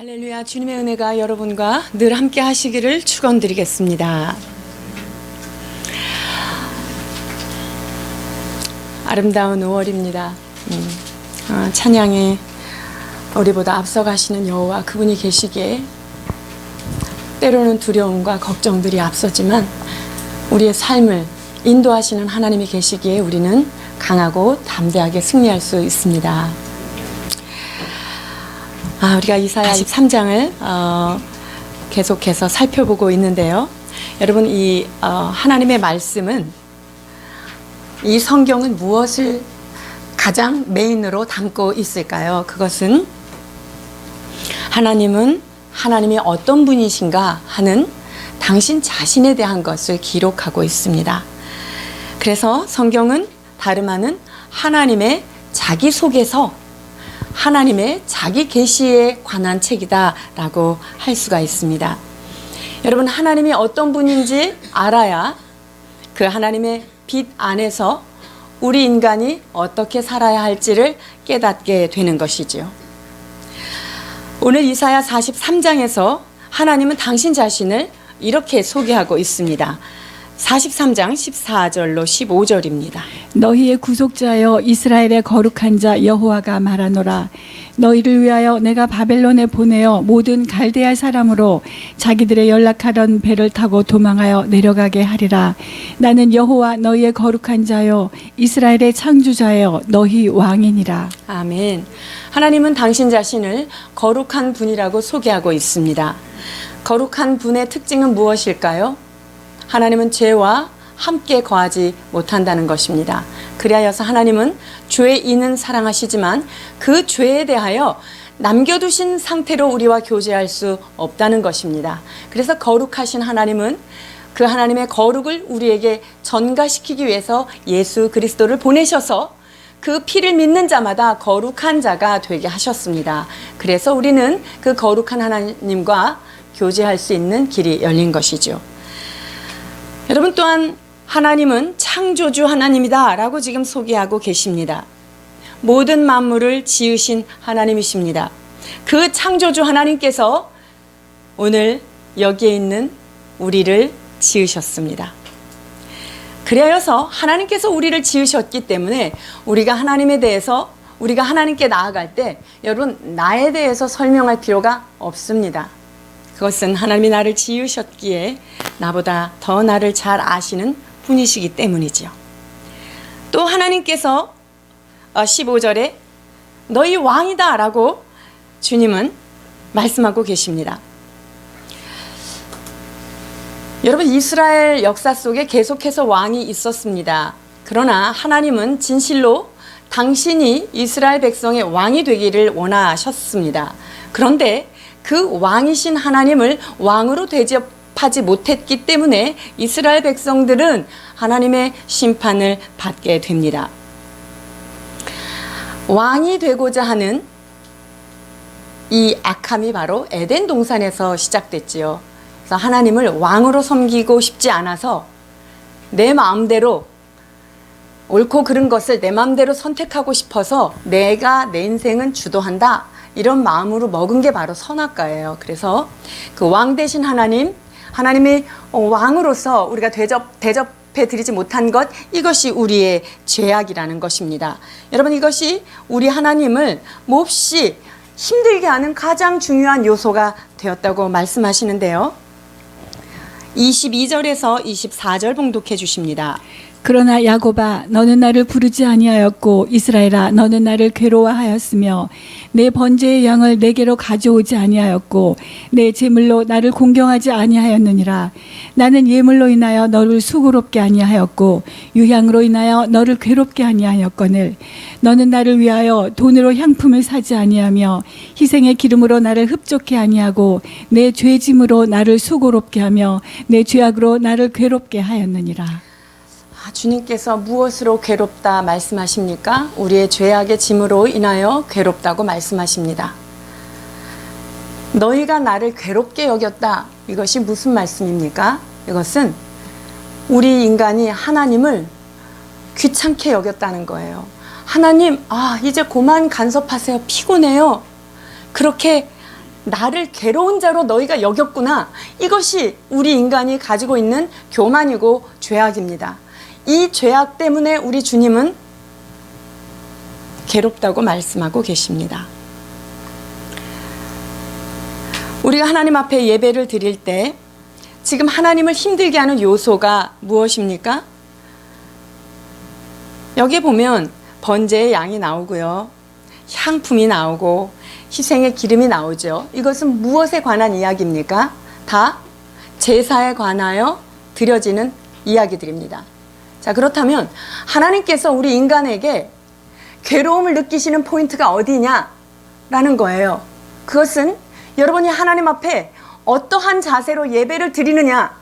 할렐루야, 주님의 은혜가 여러분과 늘 함께 하시기를 축원드리겠습니다. 아름다운 5월입니다. 찬양에 우리보다 앞서가시는 여호와 그분이 계시기에 때로는 두려움과 걱정들이 앞서지만 우리의 삶을 인도하시는 하나님이 계시기에 우리는 강하고 담대하게 승리할 수 있습니다. 우리가 이사야 43장을 계속해서 살펴보고 있는데요. 여러분, 이 하나님의 말씀은, 이 성경은 무엇을 가장 메인으로 담고 있을까요? 그것은 하나님이 어떤 분이신가 하는 당신 자신에 대한 것을 기록하고 있습니다. 그래서 성경은 다름 아닌 하나님의 자기소개서, 하나님의 자기 계시에 관한 책이다라고 할 수가 있습니다. 여러분, 하나님이 어떤 분인지 알아야 그 하나님의 빛 안에서 우리 인간이 어떻게 살아야 할지를 깨닫게 되는 것이지요. 오늘 이사야 43장에서 하나님은 당신 자신을 이렇게 소개하고 있습니다. 43장 14절로 15절입니다. 너희의 구속자여 이스라엘의 거룩한 자 여호와가 말하노라. 너희를 위하여 내가 바벨론에 보내어 모든 갈대아 사람으로 자기들의 연락하던 배를 타고 도망하여 내려가게 하리라. 나는 여호와 너희의 거룩한 자여 이스라엘의 창조자여 너희 왕이니라. 아멘. 하나님은 당신 자신을 거룩한 분이라고 소개하고 있습니다. 거룩한 분의 특징은 무엇일까요? 하나님은 죄와 함께 거하지 못한다는 것입니다. 그리하여서 하나님은 죄인은 사랑하시지만 그 죄에 대하여 남겨두신 상태로 우리와 교제할 수 없다는 것입니다. 그래서 거룩하신 하나님은 그 하나님의 거룩을 우리에게 전가시키기 위해서 예수 그리스도를 보내셔서 그 피를 믿는 자마다 거룩한 자가 되게 하셨습니다. 그래서 우리는 그 거룩한 하나님과 교제할 수 있는 길이 열린 것이죠. 여러분, 또한 하나님은 창조주 하나님이다 라고 지금 소개하고 계십니다. 모든 만물을 지으신 하나님이십니다. 그 창조주 하나님께서 오늘 여기에 있는 우리를 지으셨습니다. 그래서 하나님께서 우리를 지으셨기 때문에 우리가 하나님께 나아갈 때 여러분, 나에 대해서 설명할 필요가 없습니다. 그것은 하나님이 나를 지으셨기에 나보다 더 나를 잘 아시는 분이시기 때문이죠. 또 하나님께서 15절에 너희 왕이다 라고 주님은 말씀하고 계십니다. 여러분, 이스라엘 역사 속에 계속해서 왕이 있었습니다. 그러나 하나님은 진실로 당신이 이스라엘 백성의 왕이 되기를 원하셨습니다. 그런데 그 왕이신 하나님을 왕으로 대접하지 못했기 때문에 이스라엘 백성들은 하나님의 심판을 받게 됩니다. 왕이 되고자 하는 이 악함이 바로 에덴 동산에서 시작됐지요. 그래서 하나님을 왕으로 섬기고 싶지 않아서 내 마음대로 옳고 그른 것을 내 마음대로 선택하고 싶어서 내가 내 인생은 주도한다, 이런 마음으로 먹은 게 바로 선악과예요. 그래서 그 왕 대신 하나님의 왕으로서 우리가 대접해 드리지 못한 것, 이것이 우리의 죄악이라는 것입니다. 여러분, 이것이 우리 하나님을 몹시 힘들게 하는 가장 중요한 요소가 되었다고 말씀하시는데요. 22절에서 24절 봉독해 주십니다. 그러나 야곱아 너는 나를 부르지 아니하였고 이스라엘아 너는 나를 괴로워하였으며 내 번제의 양을 내게로 가져오지 아니하였고 내 제물로 나를 공경하지 아니하였느니라. 나는 예물로 인하여 너를 수고롭게 아니하였고 유향으로 인하여 너를 괴롭게 아니하였거늘 너는 나를 위하여 돈으로 향품을 사지 아니하며 희생의 기름으로 나를 흡족해 아니하고 내 죄짐으로 나를 수고롭게 하며 내 죄악으로 나를 괴롭게 하였느니라. 주님께서 무엇으로 괴롭다 말씀하십니까? 우리의 죄악의 짐으로 인하여 괴롭다고 말씀하십니다. 너희가 나를 괴롭게 여겼다. 이것이 무슨 말씀입니까? 이것은 우리 인간이 하나님을 귀찮게 여겼다는 거예요. 하나님, 이제 그만 간섭하세요. 피곤해요. 그렇게 나를 괴로운 자로 너희가 여겼구나. 이것이 우리 인간이 가지고 있는 교만이고 죄악입니다. 이 죄악 때문에 우리 주님은 괴롭다고 말씀하고 계십니다. 우리가 하나님 앞에 예배를 드릴 때 지금 하나님을 힘들게 하는 요소가 무엇입니까? 여기에 보면 번제의 양이 나오고요. 향품이 나오고 희생의 기름이 나오죠. 이것은 무엇에 관한 이야기입니까? 다 제사에 관하여 드려지는 이야기들입니다. 자, 그렇다면 하나님께서 우리 인간에게 괴로움을 느끼시는 포인트가 어디냐라는 거예요. 그것은 여러분이 하나님 앞에 어떠한 자세로 예배를 드리느냐,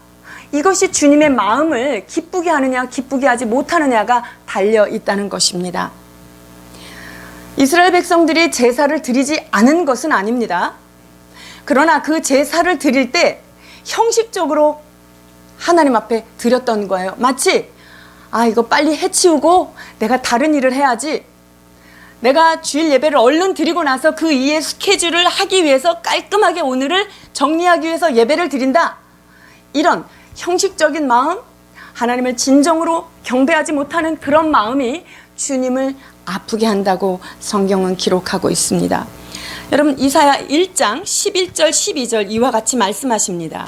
이것이 주님의 마음을 기쁘게 하느냐 기쁘게 하지 못하느냐가 달려 있다는 것입니다. 이스라엘 백성들이 제사를 드리지 않은 것은 아닙니다. 그러나 그 제사를 드릴 때 형식적으로 하나님 앞에 드렸던 거예요. 마치 이거 빨리 해치우고 내가 다른 일을 해야지, 내가 주일 예배를 얼른 드리고 나서 그 이후에 스케줄을 하기 위해서 깔끔하게 오늘을 정리하기 위해서 예배를 드린다, 이런 형식적인 마음, 하나님을 진정으로 경배하지 못하는 그런 마음이 주님을 아프게 한다고 성경은 기록하고 있습니다. 여러분, 이사야 1장 11절 12절 이와 같이 말씀하십니다.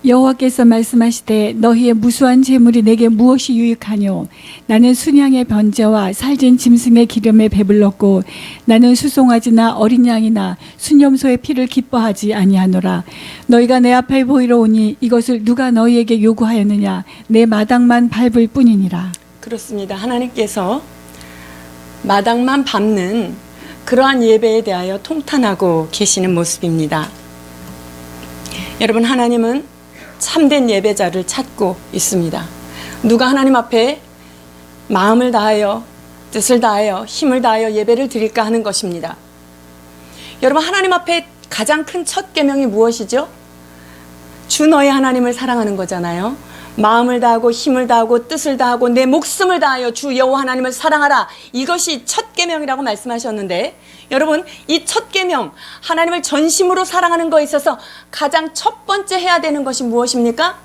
여호와께서 말씀하시되 너희의 무수한 재물이 내게 무엇이 유익하뇨? 나는 순양의 번제와 살진 짐승의 기름에 배불렀고 나는 수송아지나 어린 양이나 순염소의 피를 기뻐하지 아니하노라. 너희가 내 앞에 보이러 오니 이것을 누가 너희에게 요구하였느냐? 내 마당만 밟을 뿐이니라. 그렇습니다. 하나님께서 마당만 밟는 그러한 예배에 대하여 통탄하고 계시는 모습입니다. 여러분, 하나님은 참된 예배자를 찾고 있습니다. 누가 하나님 앞에 마음을 다하여 뜻을 다하여 힘을 다하여 예배를 드릴까 하는 것입니다. 여러분, 하나님 앞에 가장 큰 첫 계명이 무엇이죠? 주 너의 하나님을 사랑하는 거잖아요. 마음을 다하고 힘을 다하고 뜻을 다하고 내 목숨을 다하여 주 여호와 하나님을 사랑하라. 이것이 첫 계명이라고 말씀하셨는데, 여러분, 이 첫 계명, 하나님을 전심으로 사랑하는 것에 있어서 가장 첫 번째 해야 되는 것이 무엇입니까?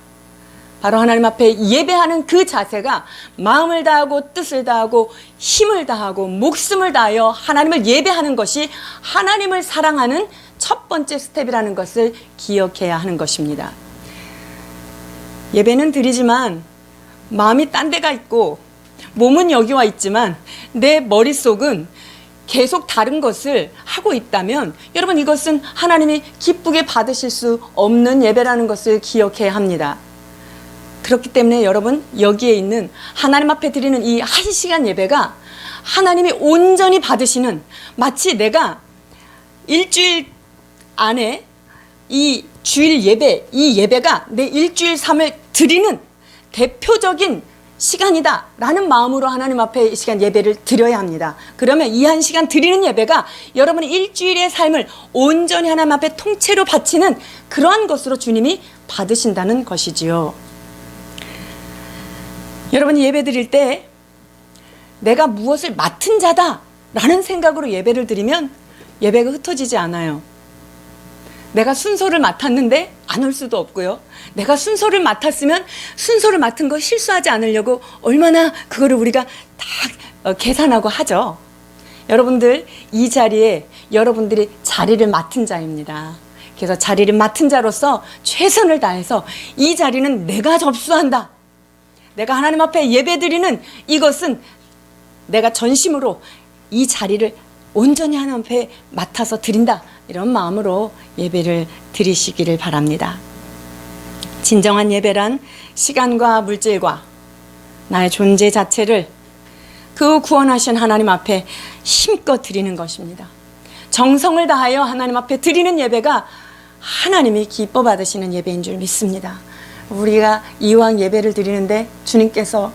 바로 하나님 앞에 예배하는 그 자세가 마음을 다하고 뜻을 다하고 힘을 다하고 목숨을 다하여 하나님을 예배하는 것이 하나님을 사랑하는 첫 번째 스텝이라는 것을 기억해야 하는 것입니다. 예배는 드리지만 마음이 딴 데가 있고 몸은 여기 와 있지만 내 머릿속은 계속 다른 것을 하고 있다면, 여러분, 이것은 하나님이 기쁘게 받으실 수 없는 예배라는 것을 기억해야 합니다. 그렇기 때문에 여러분, 여기에 있는 하나님 앞에 드리는 이 1시간 예배가 하나님이 온전히 받으시는, 마치 내가 일주일 안에 이 주일 예배, 이 예배가 내 일주일 삶을 드리는 대표적인 시간이다 라는 마음으로 하나님 앞에 이 시간 예배를 드려야 합니다. 그러면 이 1시간 드리는 예배가 여러분의 일주일의 삶을 온전히 하나님 앞에 통째로 바치는 그러한 것으로 주님이 받으신다는 것이지요. 여러분이 예배 드릴 때 내가 무엇을 맡은 자다 라는 생각으로 예배를 드리면 예배가 흩어지지 않아요. 내가 순서를 맡았는데 안 올 수도 없고요. 내가 순서를 맡았으면 순서를 맡은 거 실수하지 않으려고 얼마나 그거를 우리가 다 계산하고 하죠. 여러분들, 이 자리에 여러분들이 자리를 맡은 자입니다. 그래서 자리를 맡은 자로서 최선을 다해서 이 자리는 내가 접수한다. 내가 하나님 앞에 예배드리는 이것은 내가 전심으로 이 자리를 온전히 하나님 앞에 맡아서 드린다. 이런 마음으로 예배를 드리시기를 바랍니다. 진정한 예배란 시간과 물질과 나의 존재 자체를 그 구원하신 하나님 앞에 힘껏 드리는 것입니다. 정성을 다하여 하나님 앞에 드리는 예배가 하나님이 기뻐 받으시는 예배인 줄 믿습니다. 우리가 이왕 예배를 드리는데 주님께서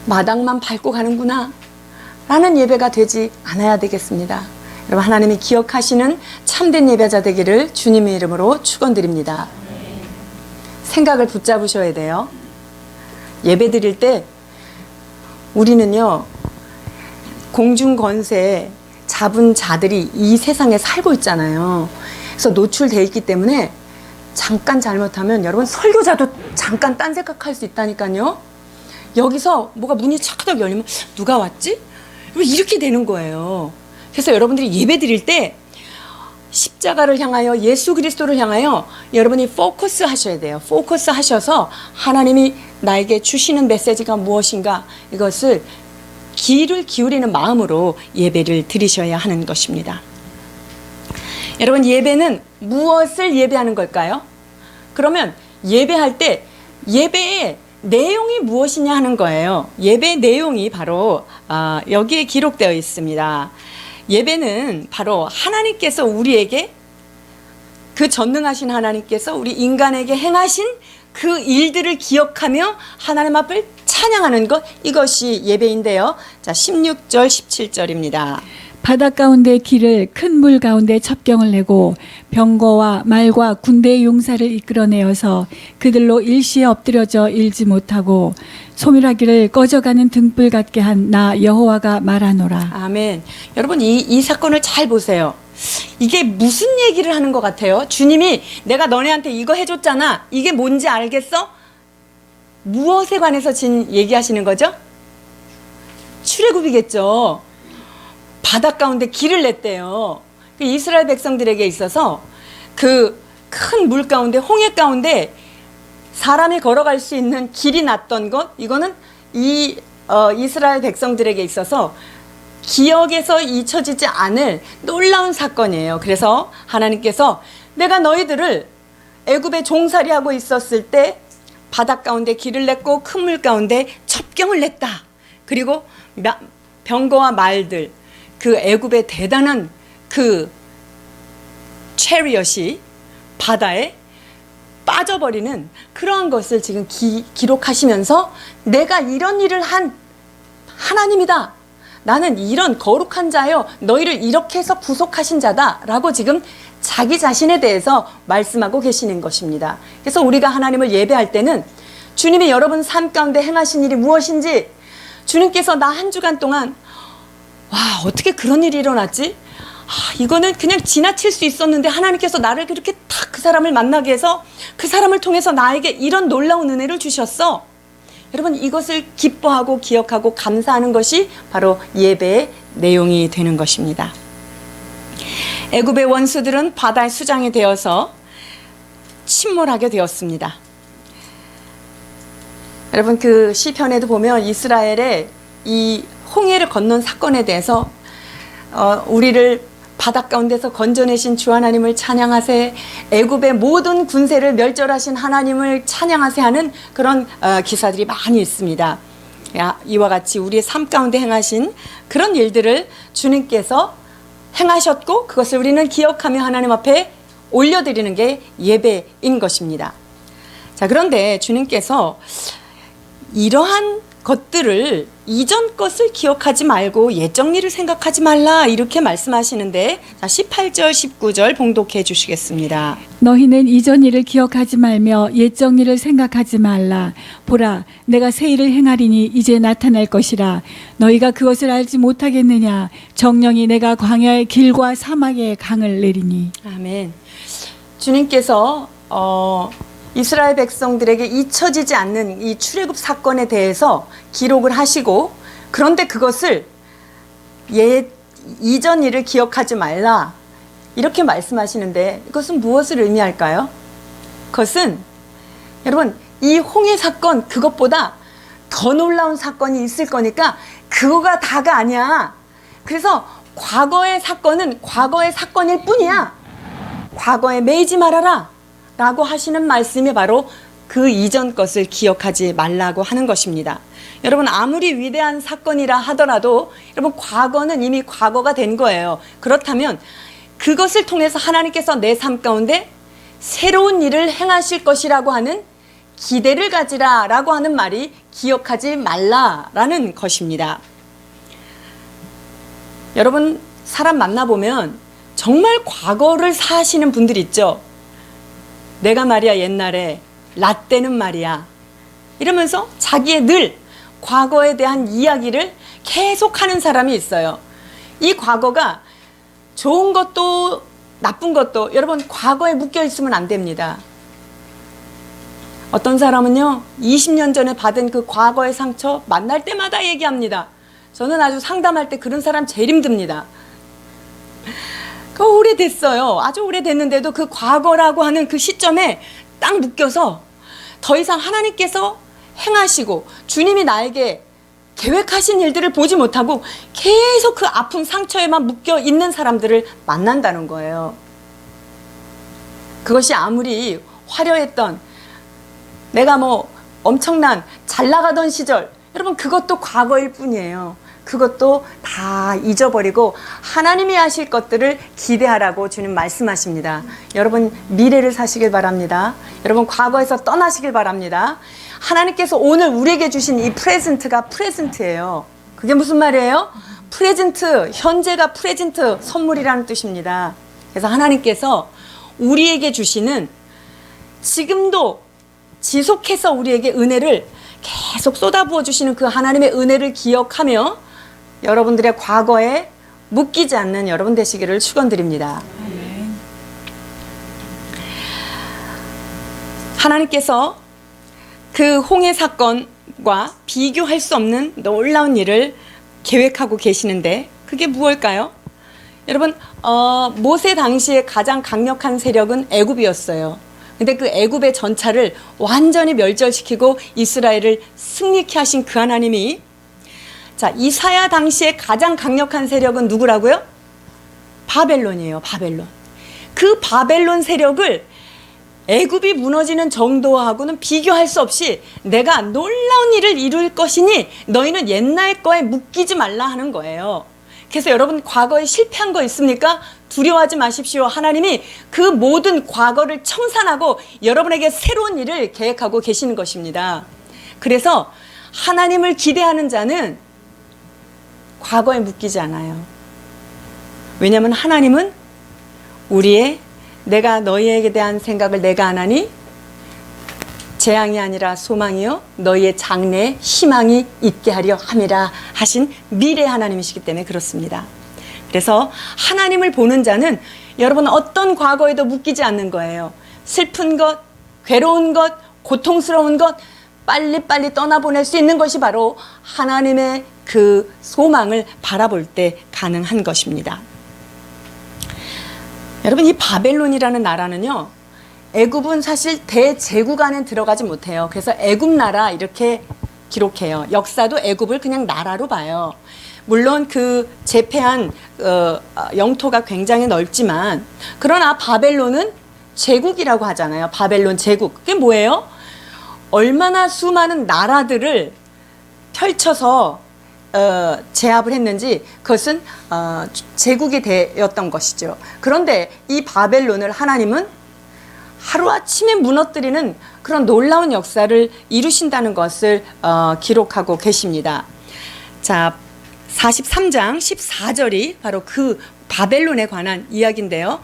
마당만 밟고 가는구나 라는 예배가 되지 않아야 되겠습니다. 여러분, 하나님이 기억하시는 참된 예배자 되기를 주님의 이름으로 축원드립니다. 생각을 붙잡으셔야 돼요. 예배 드릴 때 우리는요, 공중 권세 잡은 자들이 이 세상에 살고 있잖아요. 그래서 노출되어 있기 때문에 잠깐 잘못하면 여러분 설교자도 잠깐 딴 생각할 수 있다니까요. 여기서 뭐가 문이 착하게 열리면 누가 왔지? 이렇게 되는 거예요. 그래서 여러분들이 예배 드릴 때 십자가를 향하여 예수 그리스도를 향하여 여러분이 포커스 하셔야 돼요. 포커스 하셔서 하나님이 나에게 주시는 메시지가 무엇인가 이것을 귀를 기울이는 마음으로 예배를 드리셔야 하는 것입니다. 여러분 예배는 무엇을 예배하는 걸까요? 그러면 예배할 때 예배의 내용이 무엇이냐 하는 거예요. 예배 내용이 바로 여기에 기록되어 있습니다. 예배는 바로 하나님께서 우리에게 그 전능하신 하나님께서 우리 인간에게 행하신 그 일들을 기억하며 하나님 앞을 찬양하는 것, 이것이 예배인데요. 자, 16절 17절입니다. 바다 가운데 길을 큰 물 가운데 첩경을 내고 병거와 말과 군대의 용사를 이끌어내어서 그들로 일시에 엎드려져 일지 못하고 소멸하기를 꺼져가는 등불 같게 한 나 여호와가 말하노라. 아멘. 여러분 이 사건을 잘 보세요. 이게 무슨 얘기를 하는 것 같아요? 주님이 내가 너네한테 이거 해줬잖아. 이게 뭔지 알겠어? 무엇에 관해서 얘기하시는 거죠? 출애굽이겠죠. 바다 가운데 길을 냈대요. 이스라엘 백성들에게 있어서 그 큰 물 가운데 홍해 가운데 사람이 걸어갈 수 있는 길이 났던 것, 이거는 이스라엘 백성들에게 있어서 기억에서 잊혀지지 않을 놀라운 사건이에요. 그래서 하나님께서 내가 너희들을 애굽에 종살이하고 있었을 때 바다 가운데 길을 냈고 큰 물 가운데 첩경을 냈다. 그리고 병거와 말들, 그 애굽의 대단한 그 체리엇이 바다에 빠져버리는 그러한 것을 지금 기록하시면서 내가 이런 일을 한 하나님이다. 나는 이런 거룩한 자여 너희를 이렇게 해서 구속하신 자다 라고 지금 자기 자신에 대해서 말씀하고 계시는 것입니다. 그래서 우리가 하나님을 예배할 때는 주님이 여러분 삶 가운데 행하신 일이 무엇인지, 주님께서 나 한 주간 동안 와 어떻게 그런 일이 일어났지? 이거는 그냥 지나칠 수 있었는데 하나님께서 나를 그렇게 딱 그 사람을 만나게 해서 그 사람을 통해서 나에게 이런 놀라운 은혜를 주셨어. 여러분 이것을 기뻐하고 기억하고 감사하는 것이 바로 예배의 내용이 되는 것입니다. 애굽의 원수들은 바다의 수장이 되어서 침몰하게 되었습니다. 여러분 그 시편에도 보면 이스라엘의 이 홍해를 건넌 사건에 대해서 우리를 바다 가운데서 건져내신 주 하나님을 찬양하세, 애굽의 모든 군세를 멸절하신 하나님을 찬양하세 하는 그런 기사들이 많이 있습니다. 이와 같이 우리의 삶 가운데 행하신 그런 일들을 주님께서 행하셨고 그것을 우리는 기억하며 하나님 앞에 올려드리는 게 예배인 것입니다. 자, 그런데 주님께서 이러한 것들을 이전 것을 기억하지 말고 옛적 일을 생각하지 말라 이렇게 말씀하시는데, 자 18절 19절 봉독해 주시겠습니다. 너희는 이전 일을 기억하지 말며 옛적 일을 생각하지 말라. 보라, 내가 새 일을 행하리니 이제 나타날 것이라. 너희가 그것을 알지 못하겠느냐. 정령이 내가 광야의 길과 사막의 강을 내리니. 아멘. 주님께서 이스라엘 백성들에게 잊혀지지 않는 이 출애굽 사건에 대해서 기록을 하시고, 그런데 그것을 이전 일을 기억하지 말라 이렇게 말씀하시는데 이것은 무엇을 의미할까요? 그것은 여러분 이 홍해 사건 그것보다 더 놀라운 사건이 있을 거니까 그거가 다가 아니야. 그래서 과거의 사건은 과거의 사건일 뿐이야. 과거에 매이지 말아라 라고 하시는 말씀이 바로 그 이전 것을 기억하지 말라고 하는 것입니다. 여러분 아무리 위대한 사건이라 하더라도 여러분 과거는 이미 과거가 된 거예요. 그렇다면 그것을 통해서 하나님께서 내 삶 가운데 새로운 일을 행하실 것이라고 하는 기대를 가지라 라고 하는 말이 기억하지 말라라는 것입니다. 여러분 사람 만나보면 정말 과거를 사시는 분들 있죠. 내가 말이야 옛날에 라떼는 말이야 이러면서 자기의 늘 과거에 대한 이야기를 계속하는 사람이 있어요. 이 과거가 좋은 것도 나쁜 것도 여러분 과거에 묶여 있으면 안 됩니다. 어떤 사람은요 20년 전에 받은 그 과거의 상처 만날 때마다 얘기합니다. 저는 아주 상담할 때 그런 사람 제일 힘듭니다. 오래됐어요. 아주 오래됐는데도 그 과거라고 하는 그 시점에 딱 묶여서 더 이상 하나님께서 행하시고 주님이 나에게 계획하신 일들을 보지 못하고 계속 그 아픈 상처에만 묶여 있는 사람들을 만난다는 거예요. 그것이 아무리 화려했던 내가 뭐 엄청난 잘 나가던 시절, 여러분 그것도 과거일 뿐이에요. 그것도 다 잊어버리고 하나님이 하실 것들을 기대하라고 주님 말씀하십니다. 여러분 미래를 사시길 바랍니다. 여러분 과거에서 떠나시길 바랍니다. 하나님께서 오늘 우리에게 주신 이 프레젠트가 프레젠트예요. 그게 무슨 말이에요? 프레젠트, 현재가 프레젠트, 선물이라는 뜻입니다. 그래서 하나님께서 우리에게 주시는 지금도 지속해서 우리에게 은혜를 계속 쏟아부어 주시는 그 하나님의 은혜를 기억하며 여러분들의 과거에 묶이지 않는 여러분 되시기를 축원드립니다. 하나님께서 그 홍해 사건과 비교할 수 없는 놀라운 일을 계획하고 계시는데 그게 무엇일까요? 여러분 모세 당시에 가장 강력한 세력은 애굽이었어요. 근데 그 애굽의 전차를 완전히 멸절시키고 이스라엘을 승리케 하신 그 하나님이 자 이사야 당시에 가장 강력한 세력은 누구라고요? 바벨론이에요. 바벨론. 그 바벨론 세력을 애굽이 무너지는 정도하고는 비교할 수 없이 내가 놀라운 일을 이룰 것이니 너희는 옛날 거에 묶이지 말라 하는 거예요. 그래서 여러분 과거에 실패한 거 있습니까? 두려워하지 마십시오. 하나님이 그 모든 과거를 청산하고 여러분에게 새로운 일을 계획하고 계시는 것입니다. 그래서 하나님을 기대하는 자는 과거에 묶이지 않아요. 왜냐하면 하나님은 우리의 내가 너희에게 대한 생각을 내가 안 하니 재앙이 아니라 소망이요 너희의 장래에 희망이 있게 하려 함이라 하신 미래 하나님이시기 때문에 그렇습니다. 그래서 하나님을 보는 자는 여러분 어떤 과거에도 묶이지 않는 거예요. 슬픈 것, 괴로운 것, 고통스러운 것 빨리빨리 떠나보낼 수 있는 것이 바로 하나님의 그 소망을 바라볼 때 가능한 것입니다. 여러분 이 바벨론이라는 나라는요 애굽은 사실 대제국 안에 들어가지 못해요. 그래서 애굽 나라 이렇게 기록해요. 역사도 애굽을 그냥 나라로 봐요. 물론 그 제패한 영토가 굉장히 넓지만 그러나 바벨론은 제국이라고 하잖아요. 바벨론 제국. 그게 뭐예요? 얼마나 수많은 나라들을 펼쳐서 제압을 했는지 그것은 제국이 되었던 것이죠. 그런데 이 바벨론을 하나님은 하루아침에 무너뜨리는 그런 놀라운 역사를 이루신다는 것을 기록하고 계십니다. 자, 43장 14절이 바로 그 바벨론에 관한 이야기인데요.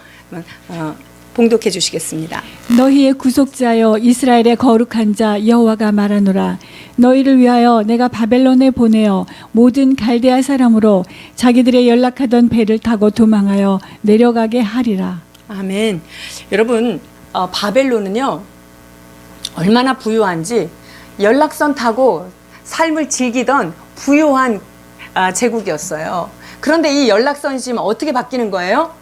봉독해 주시겠습니다. 너희의 구속자여 이스라엘의 거룩한 자 여호와가 말하노라. 너희를 위하여 내가 바벨론에 보내어 모든 갈대아 사람으로 자기들의 연락하던 배를 타고 도망하여 내려가게 하리라. 아멘. 여러분 바벨론은요 얼마나 부유한지 연락선 타고 삶을 즐기던 부유한 제국이었어요. 그런데 이 연락선이 지금 어떻게 바뀌는 거예요?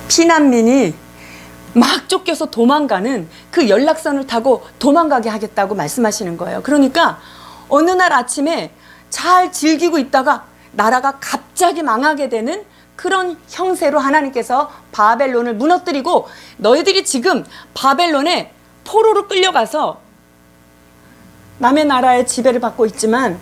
피난민이 막 쫓겨서 도망가는 그 연락선을 타고 도망가게 하겠다고 말씀하시는 거예요. 그러니까 어느 날 아침에 잘 즐기고 있다가 나라가 갑자기 망하게 되는 그런 형세로 하나님께서 바벨론을 무너뜨리고 너희들이 지금 바벨론에 포로로 끌려가서 남의 나라의 지배를 받고 있지만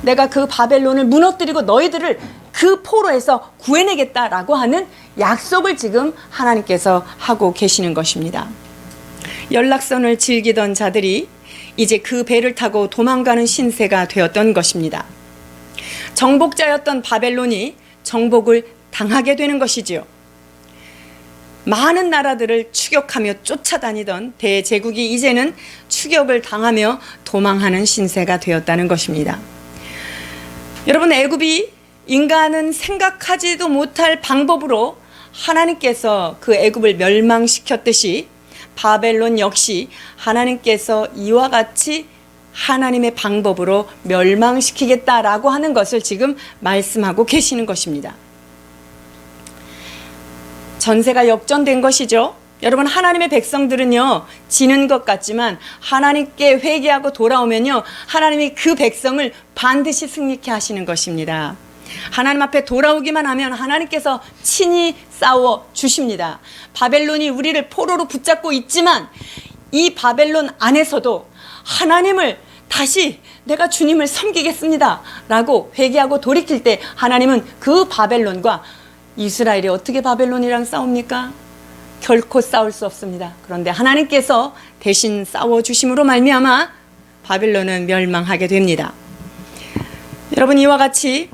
내가 그 바벨론을 무너뜨리고 너희들을 그 포로에서 구해내겠다라고 하는 약속을 지금 하나님께서 하고 계시는 것입니다. 연락선을 즐기던 자들이 이제 그 배를 타고 도망가는 신세가 되었던 것입니다. 정복자였던 바벨론이 정복을 당하게 되는 것이지요. 많은 나라들을 추격하며 쫓아다니던 대제국이 이제는 추격을 당하며 도망하는 신세가 되었다는 것입니다. 여러분 애굽이 인간은 생각하지도 못할 방법으로 하나님께서 그 애굽을 멸망시켰듯이 바벨론 역시 하나님께서 이와 같이 하나님의 방법으로 멸망시키겠다라고 하는 것을 지금 말씀하고 계시는 것입니다. 전세가 역전된 것이죠. 여러분, 하나님의 백성들은요, 지는 것 같지만 하나님께 회개하고 돌아오면요, 하나님이 그 백성을 반드시 승리케 하시는 것입니다. 하나님 앞에 돌아오기만 하면 하나님께서 친히 싸워 주십니다. 바벨론이 우리를 포로로 붙잡고 있지만 이 바벨론 안에서도 하나님을 다시 내가 주님을 섬기겠습니다 라고 회개하고 돌이킬 때 하나님은 그 바벨론과 이스라엘이 어떻게 바벨론이랑 싸웁니까? 결코 싸울 수 없습니다. 그런데 하나님께서 대신 싸워주심으로 말미암아 바벨론은 멸망하게 됩니다. 여러분, 이와 같이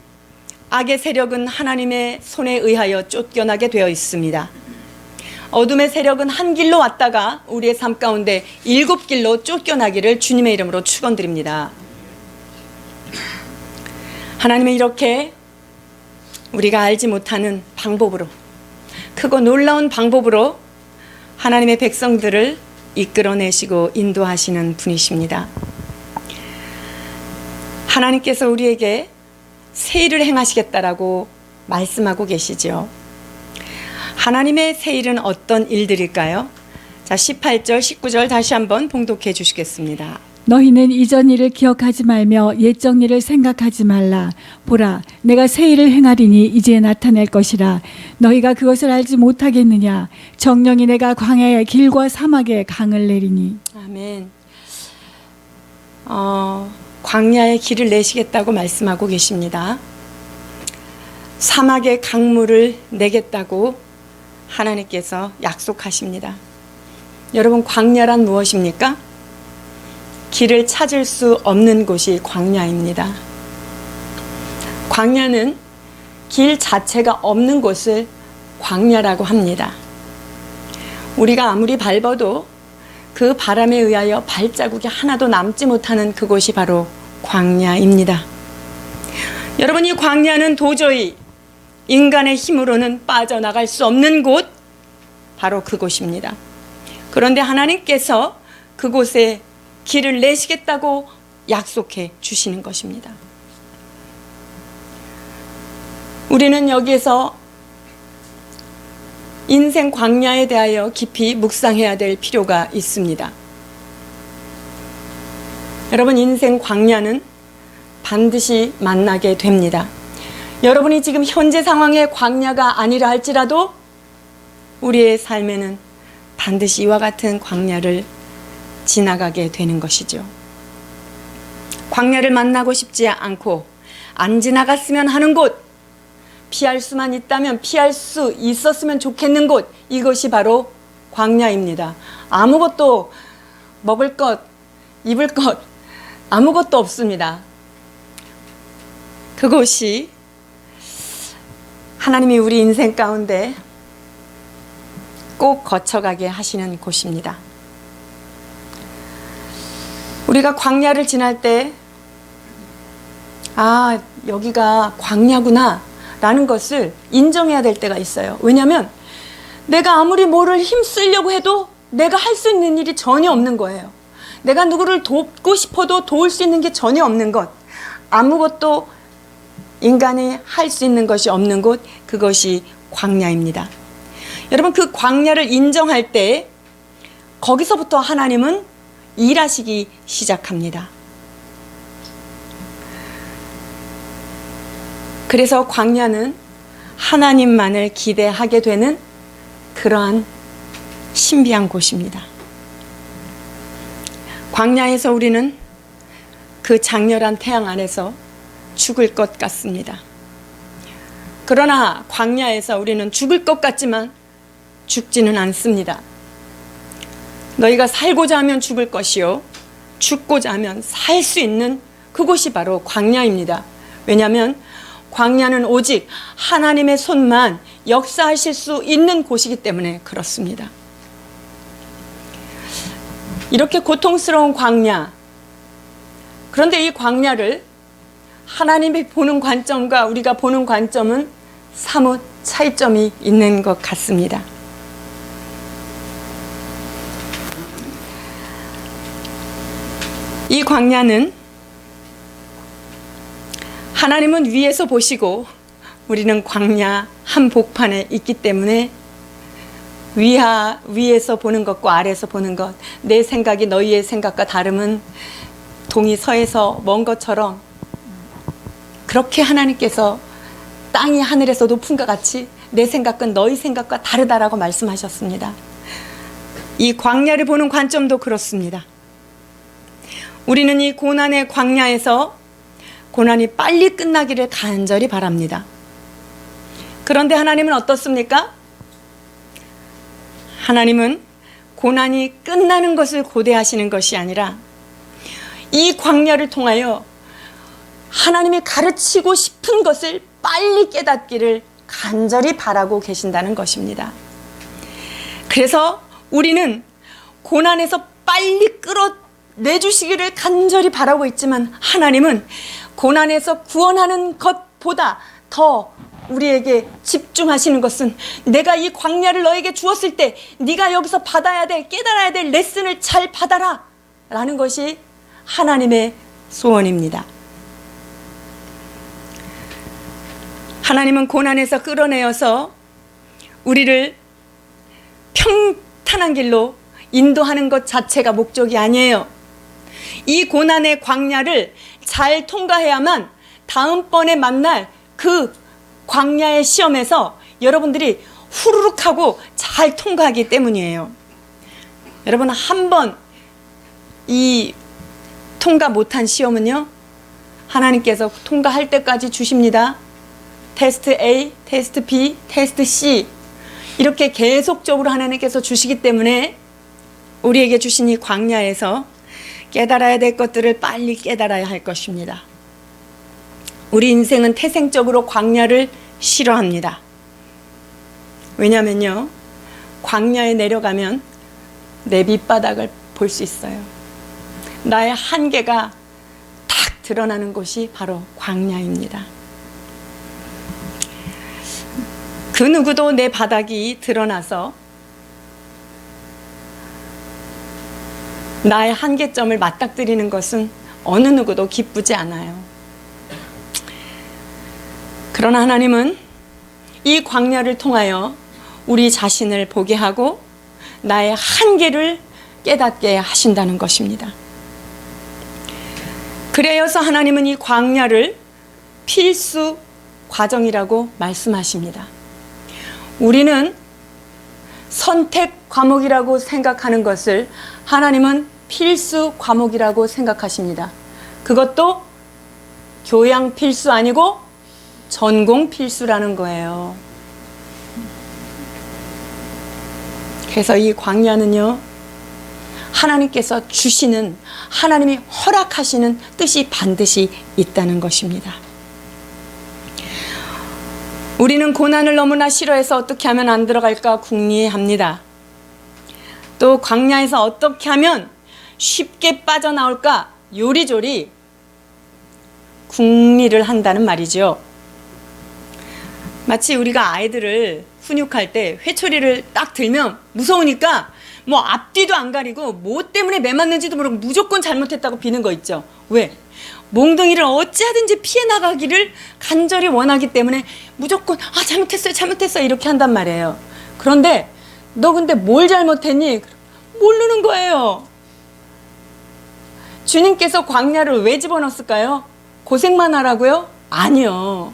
악의 세력은 하나님의 손에 의하여 쫓겨나게 되어 있습니다. 어둠의 세력은 한 길로 왔다가 우리의 삶 가운데 7길로 쫓겨나기를 주님의 이름으로 축원드립니다. 하나님은 이렇게 우리가 알지 못하는 방법으로, 크고 놀라운 방법으로 하나님의 백성들을 이끌어내시고 인도하시는 분이십니다. 하나님께서 우리에게 새 일을 행하시겠다라고 말씀하고 계시죠. 하나님의 새 일은 어떤 일들일까요? 자, 18절, 19절 다시 한번 봉독해 주시겠습니다. 너희는 이전 일을 기억하지 말며 옛적 일을 생각하지 말라. 보라, 내가 새 일을 행하리니 이제 나타낼 것이라. 너희가 그것을 알지 못하겠느냐? 정령이 내가 광야의 길과 사막에 강을 내리니. 아멘. 광야의 길을 내시겠다고 말씀하고 계십니다. 사막의 강물을 내겠다고 하나님께서 약속하십니다. 여러분, 광야란 무엇입니까? 길을 찾을 수 없는 곳이 광야입니다. 광야는 길 자체가 없는 곳을 광야라고 합니다. 우리가 아무리 밟아도 그 바람에 의하여 발자국이 하나도 남지 못하는 그곳이 바로 광야입니다. 여러분, 이 광야는 도저히 인간의 힘으로는 빠져나갈 수 없는 곳, 바로 그곳입니다. 그런데 하나님께서 그곳에 길을 내시겠다고 약속해 주시는 것입니다. 우리는 여기에서 인생 광야에 대하여 깊이 묵상해야 될 필요가 있습니다. 여러분, 인생 광야는 반드시 만나게 됩니다. 여러분이 지금 현재 상황의 광야가 아니라 할지라도 우리의 삶에는 반드시 이와 같은 광야를 지나가게 되는 것이죠. 광야를 만나고 싶지 않고 안 지나갔으면 하는 곳, 피할 수만 있다면 피할 수 있었으면 좋겠는 곳, 이것이 바로 광야입니다. 아무것도 먹을 것, 입을 것 아무것도 없습니다. 그곳이 하나님이 우리 인생 가운데 꼭 거쳐가게 하시는 곳입니다. 우리가 광야를 지날 때, 아, 여기가 광야구나 라는 것을 인정해야 될 때가 있어요. 왜냐하면 내가 아무리 뭐를 힘쓰려고 해도 내가 할 수 있는 일이 전혀 없는 거예요. 내가 누구를 돕고 싶어도 도울 수 있는 게 전혀 없는 것, 아무것도 인간이 할 수 있는 것이 없는 곳, 그것이 광야입니다. 여러분, 그 광야를 인정할 때 거기서부터 하나님은 일하시기 시작합니다. 그래서 광야는 하나님만을 기대하게 되는 그러한 신비한 곳입니다. 광야에서 우리는 그 장렬한 태양 안에서 죽을 것 같습니다. 그러나 광야에서 우리는 죽을 것 같지만 죽지는 않습니다. 너희가 살고자 하면 죽을 것이요 죽고자 하면 살 수 있는 그곳이 바로 광야입니다. 왜냐하면 광야는 오직 하나님의 손만 역사하실 수 있는 곳이기 때문에 그렇습니다. 이렇게 고통스러운 광야, 그런데 이 광야를 하나님이 보는 관점과 우리가 보는 관점은 사뭇 차이점이 있는 것 같습니다. 이 광야는 하나님은 위에서 보시고 우리는 광야 한복판에 있기 때문에 위에서 보는 것과 아래에서 보는 것, 내 생각이 너희의 생각과 다름은 동이 서에서 먼 것처럼 그렇게 하나님께서 땅이 하늘에서 높은 것 같이 내 생각은 너희 생각과 다르다라고 말씀하셨습니다. 이 광야를 보는 관점도 그렇습니다. 우리는 이 고난의 광야에서 고난이 빨리 끝나기를 간절히 바랍니다. 그런데 하나님은 어떻습니까? 하나님은 고난이 끝나는 것을 고대하시는 것이 아니라 이 광야를 통하여 하나님이 가르치고 싶은 것을 빨리 깨닫기를 간절히 바라고 계신다는 것입니다. 그래서 우리는 고난에서 빨리 끌어내주시기를 간절히 바라고 있지만 하나님은 고난에서 구원하는 것보다 더 우리에게 집중하시는 것은 내가 이 광야를 너에게 주었을 때 네가 여기서 받아야 될, 깨달아야 될 레슨을 잘 받아라 라는 것이 하나님의 소원입니다. 하나님은 고난에서 끌어내어서 우리를 평탄한 길로 인도하는 것 자체가 목적이 아니에요. 이 고난의 광야를 잘 통과해야만 다음번에 만날 그 광야의 시험에서 여러분들이 후루룩 하고 잘 통과하기 때문이에요. 여러분, 한 번 이 통과 못한 시험은요, 하나님께서 통과할 때까지 주십니다. 테스트 A, 테스트 B, 테스트 C 이렇게 계속적으로 하나님께서 주시기 때문에 우리에게 주신 이 광야에서 깨달아야 될 것들을 빨리 깨달아야 할 것입니다. 우리 인생은 태생적으로 광야를 싫어합니다. 왜냐면요, 광야에 내려가면 내 밑바닥을 볼 수 있어요. 나의 한계가 탁 드러나는 곳이 바로 광야입니다. 그 누구도 내 바닥이 드러나서 나의 한계점을 맞닥뜨리는 것은 어느 누구도 기쁘지 않아요. 그러나 하나님은 이 광야를 통하여 우리 자신을 보게 하고 나의 한계를 깨닫게 하신다는 것입니다. 그래서 하나님은 이 광야를 필수 과정이라고 말씀하십니다. 우리는 선택 과목이라고 생각하는 것을 하나님은 필수 과목이라고 생각하십니다. 그것도 교양 필수 아니고 전공 필수라는 거예요. 그래서 이 광야는요, 하나님께서 주시는, 하나님이 허락하시는 뜻이 반드시 있다는 것입니다. 우리는 고난을 너무나 싫어해서 어떻게 하면 안 들어갈까 궁리합니다. 또 광야에서 어떻게 하면 쉽게 빠져나올까 요리조리 궁리를 한다는 말이죠. 마치 우리가 아이들을 훈육할 때 회초리를 딱 들면 무서우니까 뭐 앞뒤도 안 가리고 뭐 때문에 매 맞는지도 모르고 무조건 잘못했다고 비는 거 있죠. 왜? 몽둥이를 어찌하든지 피해 나가기를 간절히 원하기 때문에 무조건 잘못했어요 이렇게 한단 말이에요. 그런데 너 근데 뭘 잘못했니? 모르는 거예요. 주님께서 광야를 왜 집어넣었을까요? 고생만 하라고요? 아니요.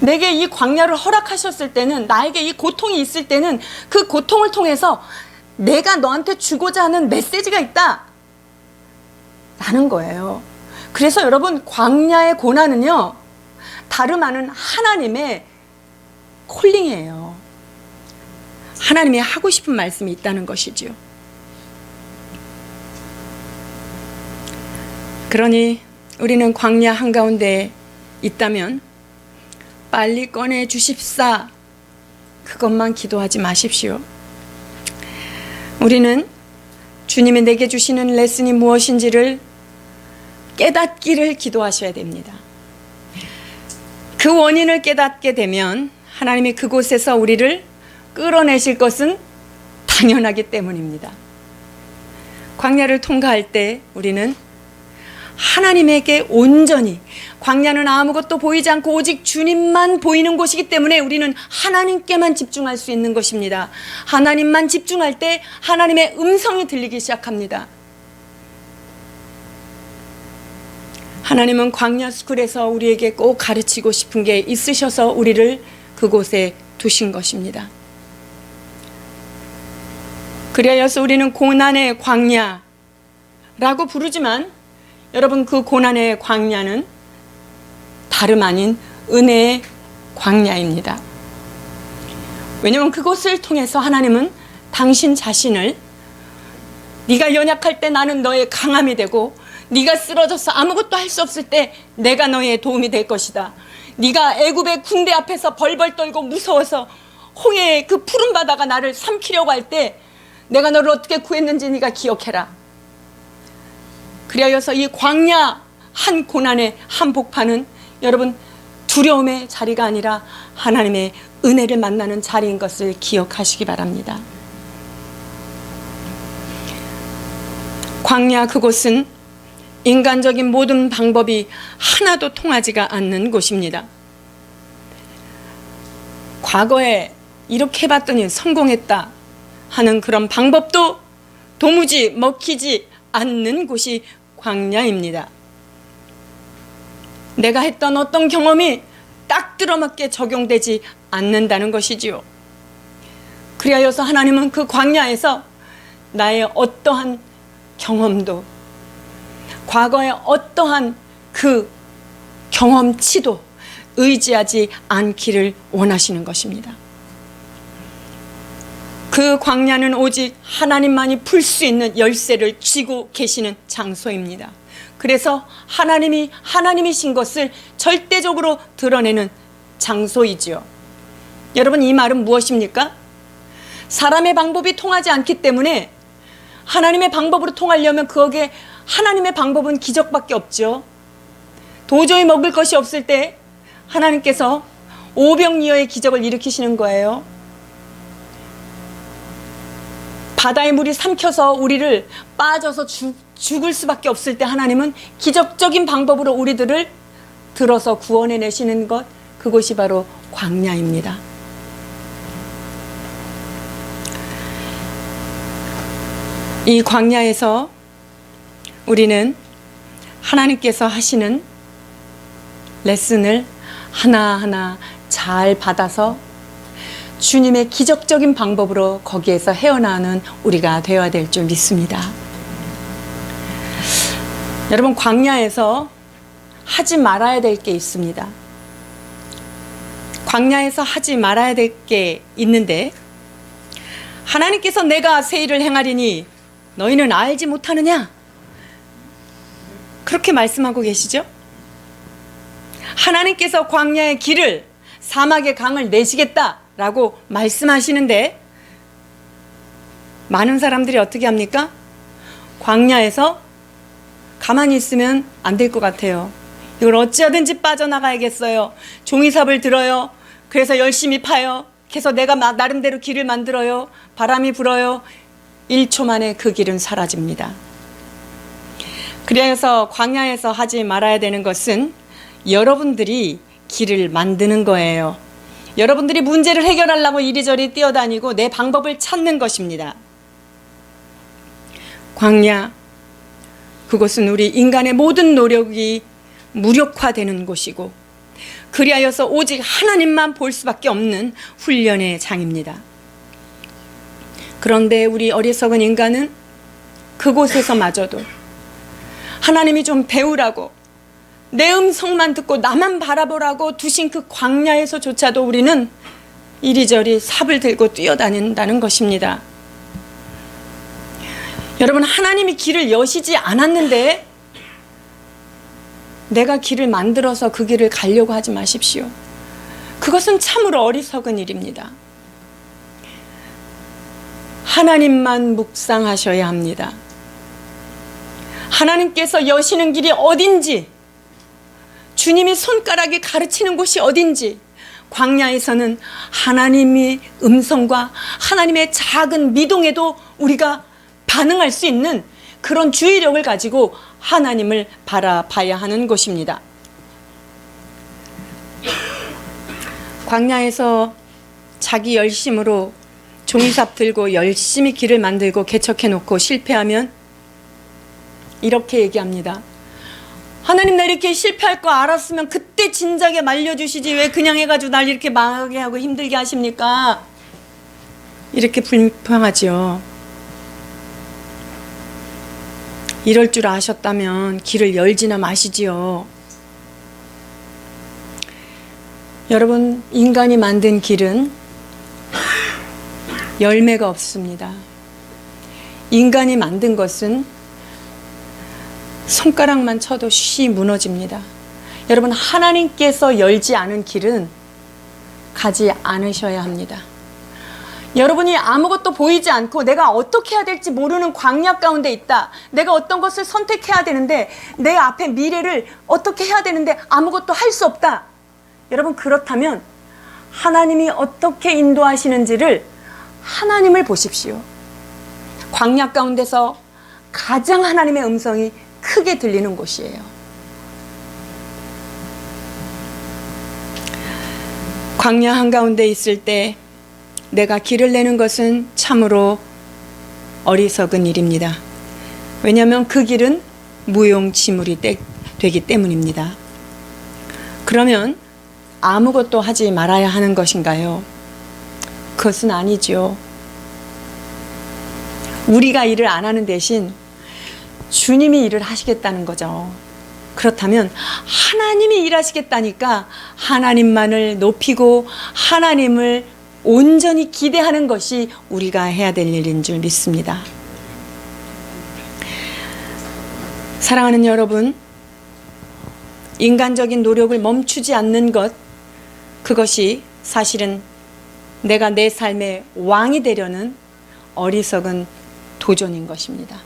내게 이 광야를 허락하셨을 때는, 나에게 이 고통이 있을 때는 그 고통을 통해서 내가 너한테 주고자 하는 메시지가 있다 라는 거예요. 그래서 여러분, 광야의 고난은요, 다름 아닌 하나님의 콜링이에요. 하나님이 하고 싶은 말씀이 있다는 것이지요. 그러니 우리는 광야 한가운데 있다면 빨리 꺼내 주십사, 그것만 기도하지 마십시오. 우리는 주님이 내게 주시는 레슨이 무엇인지를 깨닫기를 기도하셔야 됩니다. 그 원인을 깨닫게 되면 하나님이 그곳에서 우리를 끌어내실 것은 당연하기 때문입니다. 광야를 통과할 때 우리는 하나님에게 온전히, 광야는 아무것도 보이지 않고 오직 주님만 보이는 곳이기 때문에 우리는 하나님께만 집중할 수 있는 것입니다. 하나님만 집중할 때 하나님의 음성이 들리기 시작합니다. 하나님은 광야 스쿨에서 우리에게 꼭 가르치고 싶은 게 있으셔서 우리를 그곳에 두신 것입니다. 그리하여서 우리는 고난의 광야라고 부르지만 여러분, 그 고난의 광야는 다름 아닌 은혜의 광야입니다. 왜냐하면 그곳을 통해서 하나님은 당신 자신을, 네가 연약할 때 나는 너의 강함이 되고, 네가 쓰러져서 아무것도 할 수 없을 때 내가 너의 도움이 될 것이다. 네가 애굽의 군대 앞에서 벌벌 떨고 무서워서 홍해의 그 푸른 바다가 나를 삼키려고 할 때 내가 너를 어떻게 구했는지 네가 기억해라. 그리하여서 이 광야 한 고난의 한복판은 여러분 두려움의 자리가 아니라 하나님의 은혜를 만나는 자리인 것을 기억하시기 바랍니다. 광야 그곳은 인간적인 모든 방법이 하나도 통하지가 않는 곳입니다. 과거에 이렇게 해봤더니 성공했다 하는 그런 방법도 도무지 먹히지 않는 곳이 광야입니다. 내가 했던 어떤 경험이 딱 들어맞게 적용되지 않는다는 것이지요. 그리하여서 하나님은 그 광야에서 나의 어떠한 경험도, 과거의 어떠한 그 경험치도 의지하지 않기를 원하시는 것입니다. 그 광야는 오직 하나님만이 풀 수 있는 열쇠를 쥐고 계시는 장소입니다. 그래서 하나님이 하나님이신 것을 절대적으로 드러내는 장소이지요. 여러분, 이 말은 무엇입니까? 사람의 방법이 통하지 않기 때문에 하나님의 방법으로 통하려면 거기에 하나님의 방법은 기적밖에 없죠. 도저히 먹을 것이 없을 때 하나님께서 오병이어의 기적을 일으키시는 거예요. 바다의 물이 삼켜서 우리를 빠져서 죽을 수밖에 없을 때 하나님은 기적적인 방법으로 우리들을 들어서 구원해내시는 것, 그것이 바로 광야입니다. 이 광야에서 우리는 하나님께서 하시는 레슨을 하나하나 잘 받아서 주님의 기적적인 방법으로 거기에서 헤어나오는 우리가 되어야 될 줄 믿습니다. 여러분, 광야에서 하지 말아야 될 게 있습니다. 광야에서 하지 말아야 될 게 있는데, 하나님께서 내가 새 일을 행하리니 너희는 알지 못하느냐? 그렇게 말씀하고 계시죠? 하나님께서 광야의 길을, 사막의 강을 내시겠다라고 말씀하시는데, 많은 사람들이 어떻게 합니까? 광야에서 가만히 있으면 안 될 것 같아요. 이걸 어찌하든지 빠져나가야겠어요. 종이삽을 들어요. 그래서 열심히 파요. 그래서 내가 나름대로 길을 만들어요. 바람이 불어요. 1초 만에 그 길은 사라집니다. 그래서 광야에서 하지 말아야 되는 것은 여러분들이 길을 만드는 거예요. 여러분들이 문제를 해결하려고 이리저리 뛰어다니고 내 방법을 찾는 것입니다. 광야, 그곳은 우리 인간의 모든 노력이 무력화되는 곳이고, 그리하여서 오직 하나님만 볼 수밖에 없는 훈련의 장입니다. 그런데 우리 어리석은 인간은 그곳에서마저도 하나님이 좀 배우라고, 내 음성만 듣고 나만 바라보라고 두신 그 광야에서조차도 우리는 이리저리 삽을 들고 뛰어다닌다는 것입니다. 여러분, 하나님이 길을 여시지 않았는데 내가 길을 만들어서 그 길을 가려고 하지 마십시오. 그것은 참으로 어리석은 일입니다. 하나님만 묵상하셔야 합니다. 하나님께서 여시는 길이 어딘지, 주님이 손가락이 가르치는 곳이 어딘지, 광야에서는 하나님의 음성과 하나님의 작은 미동에도 우리가 반응할 수 있는 그런 주의력을 가지고 하나님을 바라봐야 하는 곳입니다. 광야에서 자기 열심으로 종이삽 들고 열심히 길을 만들고 개척해 놓고 실패하면 이렇게 얘기합니다. 하나님, 나 이렇게 실패할 거 알았으면 그때 진작에 말려주시지 왜 그냥 해가지고 날 이렇게 망하게 하고 힘들게 하십니까? 이렇게 불평하지요. 이럴 줄 아셨다면 길을 열지나 마시지요. 여러분, 인간이 만든 길은 열매가 없습니다. 인간이 만든 것은 손가락만 쳐도 쉬 무너집니다. 여러분, 하나님께서 열지 않은 길은 가지 않으셔야 합니다. 여러분이 아무것도 보이지 않고 내가 어떻게 해야 될지 모르는 광야 가운데 있다. 내가 어떤 것을 선택해야 되는데 내 앞에 미래를 어떻게 해야 되는데 아무것도 할 수 없다. 여러분, 그렇다면 하나님이 어떻게 인도하시는지를 하나님을 보십시오. 광야 가운데서 가장 하나님의 음성이 크게 들리는 곳이에요. 광야 한가운데 있을 때 내가 길을 내는 것은 참으로 어리석은 일입니다. 왜냐하면 그 길은 무용지물이 되기 때문입니다. 그러면 아무것도 하지 말아야 하는 것인가요? 그것은 아니죠. 우리가 일을 안 하는 대신 주님이 일을 하시겠다는 거죠. 그렇다면 하나님이 일하시겠다니까 하나님만을 높이고 하나님을 온전히 기대하는 것이 우리가 해야 될 일인 줄 믿습니다. 사랑하는 여러분, 인간적인 노력을 멈추지 않는 것, 그것이 사실은 내가 내 삶의 왕이 되려는 어리석은 도전인 것입니다.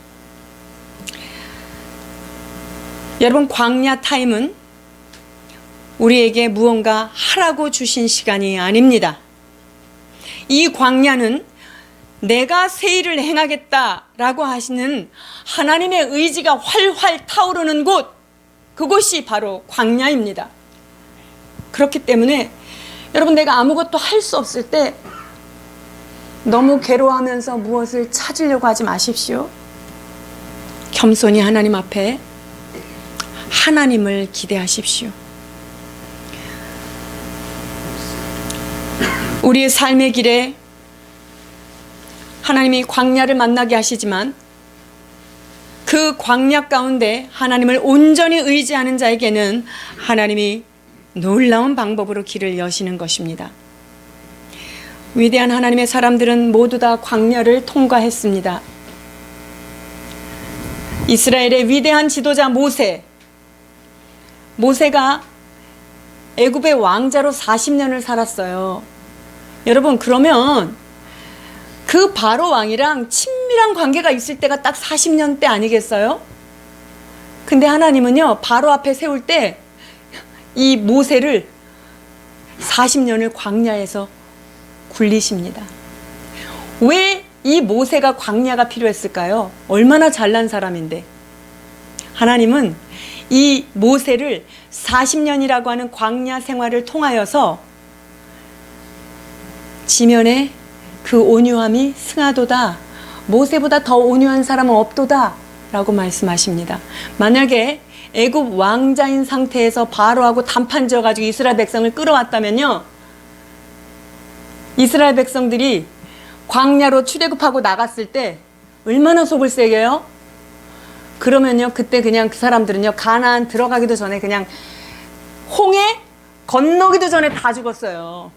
여러분, 광야 타임은 우리에게 무언가 하라고 주신 시간이 아닙니다. 이 광야는 내가 새 일을 행하겠다라고 하시는 하나님의 의지가 활활 타오르는 곳, 그곳이 바로 광야입니다. 그렇기 때문에 여러분, 내가 아무것도 할 수 없을 때 너무 괴로워하면서 무엇을 찾으려고 하지 마십시오. 겸손히 하나님 앞에 하나님을 기대하십시오. 우리의 삶의 길에 하나님이 광야를 만나게 하시지만 그 광야 가운데 하나님을 온전히 의지하는 자에게는 하나님이 놀라운 방법으로 길을 여시는 것입니다. 위대한 하나님의 사람들은 모두 다 광야를 통과했습니다. 이스라엘의 위대한 지도자 모세가 애굽의 왕자로 40년을 살았어요. 여러분, 그러면 그 바로 왕이랑 친밀한 관계가 있을 때가 딱 40년 때 아니겠어요? 근데 하나님은요, 바로 앞에 세울 때 이 모세를 40년을 광야에서 굴리십니다. 왜 이 모세가 광야가 필요했을까요? 얼마나 잘난 사람인데. 하나님은 이 모세를 40년이라고 하는 광야 생활을 통하여서 지면에 그 온유함이 승하도다. 모세보다 더 온유한 사람은 없도다. 라고 말씀하십니다. 만약에 애굽 왕자인 상태에서 바로하고 단판 지어가지고 이스라엘 백성을 끌어왔다면요, 이스라엘 백성들이 광야로 출애굽하고 나갔을 때 얼마나 속을 새겨요? 그러면요, 그때 그냥 그 사람들은요, 가나안 들어가기도 전에 그냥 홍해 건너기도 전에 다 죽었어요.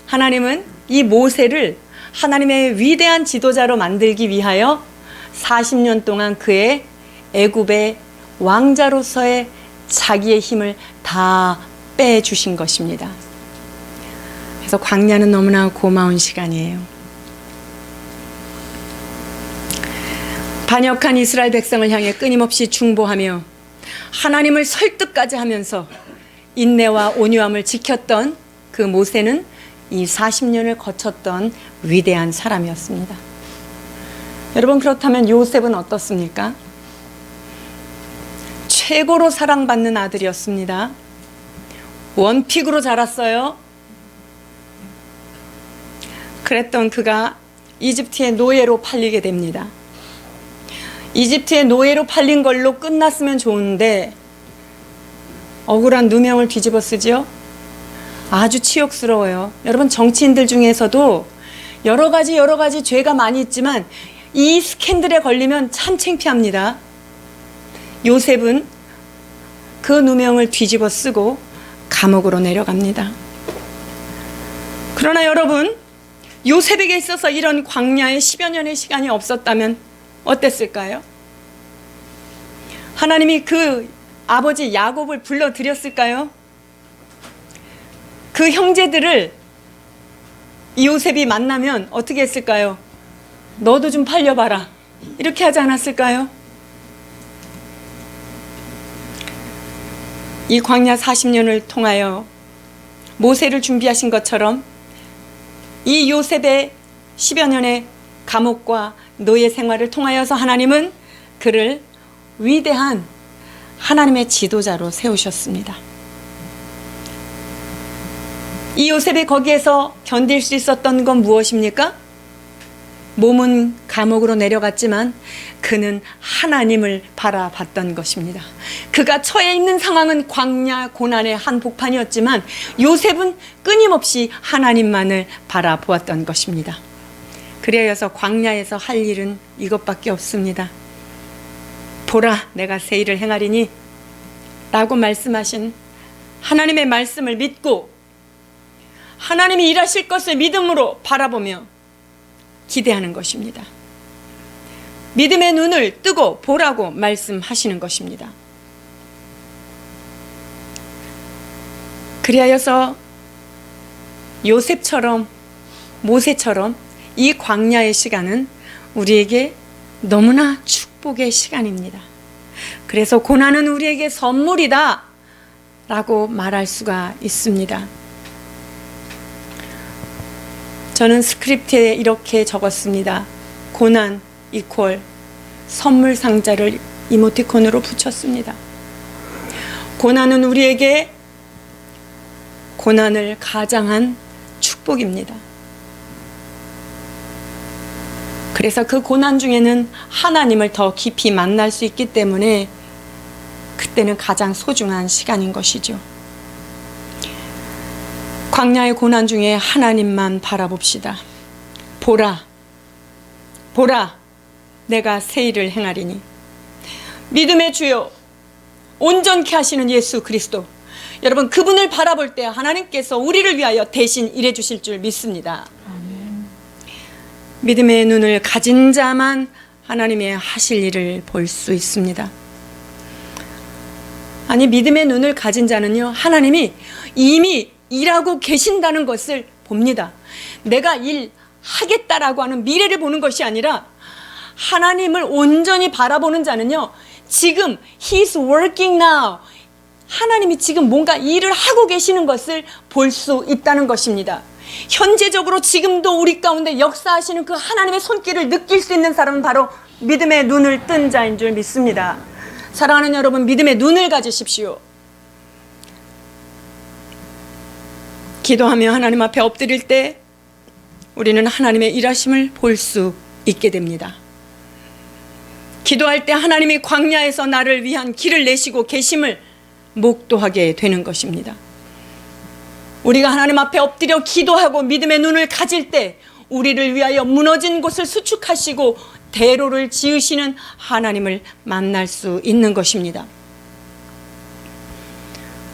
하나님은 이 모세를 하나님의 위대한 지도자로 만들기 위하여 40년 동안 그의 애굽의 왕자로서의 자기의 힘을 다 빼주신 것입니다. 그래서 광야는 너무나 고마운 시간이에요. 반역한 이스라엘 백성을 향해 끊임없이 중보하며 하나님을 설득까지 하면서 인내와 온유함을 지켰던 그 모세는 이 40년을 거쳤던 위대한 사람이었습니다. 여러분, 그렇다면 요셉은 어떻습니까? 최고로 사랑받는 아들이었습니다. 원픽으로 자랐어요. 그랬던 그가 이집트의 노예로 팔리게 됩니다. 이집트의 노예로 팔린 걸로 끝났으면 좋은데 억울한 누명을 뒤집어 쓰죠. 아주 치욕스러워요. 여러분, 정치인들 중에서도 여러 가지 죄가 많이 있지만 이 스캔들에 걸리면 참 창피합니다. 요셉은 그 누명을 뒤집어 쓰고 감옥으로 내려갑니다. 그러나 여러분, 요셉에게 있어서 이런 광야의 10여 년의 시간이 없었다면 어땠을까요? 하나님이 그 아버지 야곱을 불러들였을까요? 그 형제들을 이 요셉이 만나면 어떻게 했을까요? 너도 좀 팔려봐라, 이렇게 하지 않았을까요? 이 광야 40년을 통하여 모세를 준비하신 것처럼 이 요셉의 10여 년의 감옥과 노예 생활을 통하여서 하나님은 그를 위대한 하나님의 지도자로 세우셨습니다. 이 요셉이 거기에서 견딜 수 있었던 건 무엇입니까? 몸은 감옥으로 내려갔지만 그는 하나님을 바라봤던 것입니다. 그가 처해 있는 상황은 광야 고난의 한복판이었지만 요셉은 끊임없이 하나님만을 바라보았던 것입니다. 그래서 광야에서 할 일은 이것밖에 없습니다. 보라, 내가 새 일을 행하리니 라고 말씀하신 하나님의 말씀을 믿고 하나님이 일하실 것을 믿음으로 바라보며 기대하는 것입니다. 믿음의 눈을 뜨고 보라고 말씀하시는 것입니다. 그리하여서 요셉처럼 모세처럼 이 광야의 시간은 우리에게 너무나 축복의 시간입니다. 그래서 고난은 우리에게 선물이다 라고 말할 수가 있습니다. 저는 스크립트에 이렇게 적었습니다. 고난 이퀄 선물 상자를 이모티콘으로 붙였습니다. 고난은 우리에게 고난을 가장한 축복입니다. 그래서 그 고난 중에는 하나님을 더 깊이 만날 수 있기 때문에 그때는 가장 소중한 시간인 것이죠. 광야의 고난 중에 하나님만 바라봅시다. 보라, 보라, 내가 새 일을 행하리니. 믿음의 주요, 온전케 하시는 예수 그리스도. 여러분, 그분을 바라볼 때 하나님께서 우리를 위하여 대신 일해 주실 줄 믿습니다. 아멘. 믿음의 눈을 가진 자만 하나님의 하실 일을 볼 수 있습니다. 아니, 믿음의 눈을 가진 자는요, 하나님이 이미 일하고 계신다는 것을 봅니다. 내가 일하겠다라고 하는 미래를 보는 것이 아니라 하나님을 온전히 바라보는 자는요, 지금 He's working now, 하나님이 지금 뭔가 일을 하고 계시는 것을 볼 수 있다는 것입니다. 현재적으로 지금도 우리 가운데 역사하시는 그 하나님의 손길을 느낄 수 있는 사람은 바로 믿음의 눈을 뜬 자인 줄 믿습니다. 사랑하는 여러분, 믿음의 눈을 가지십시오. 기도하며 하나님 앞에 엎드릴 때 우리는 하나님의 일하심을 볼 수 있게 됩니다. 기도할 때 하나님이 광야에서 나를 위한 길을 내시고 계심을 목도하게 되는 것입니다. 우리가 하나님 앞에 엎드려 기도하고 믿음의 눈을 가질 때 우리를 위하여 무너진 곳을 수축하시고 대로를 지으시는 하나님을 만날 수 있는 것입니다.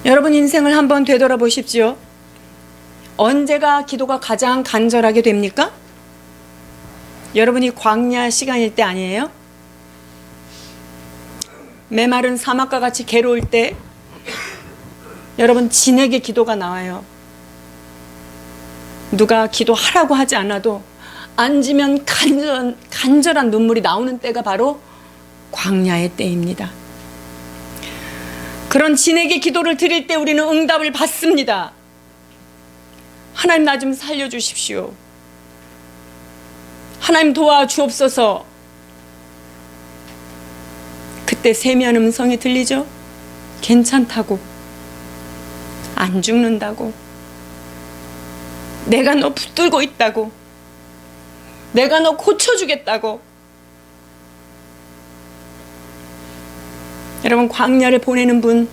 여러분, 인생을 한번 되돌아보십시오. 언제가 기도가 가장 간절하게 됩니까? 여러분이 광야 시간일 때 아니에요? 메마른 사막과 같이 괴로울 때 여러분, 진에게 기도가 나와요. 누가 기도하라고 하지 않아도 앉으면 간절한 눈물이 나오는 때가 바로 광야의 때입니다. 그런 진에게 기도를 드릴 때 우리는 응답을 받습니다. 하나님, 나 좀 살려주십시오. 하나님, 도와주옵소서. 그때 세미한 음성이 들리죠? 괜찮다고, 안 죽는다고, 내가 너 붙들고 있다고, 내가 너 고쳐주겠다고. 여러분, 광야를 보내는 분,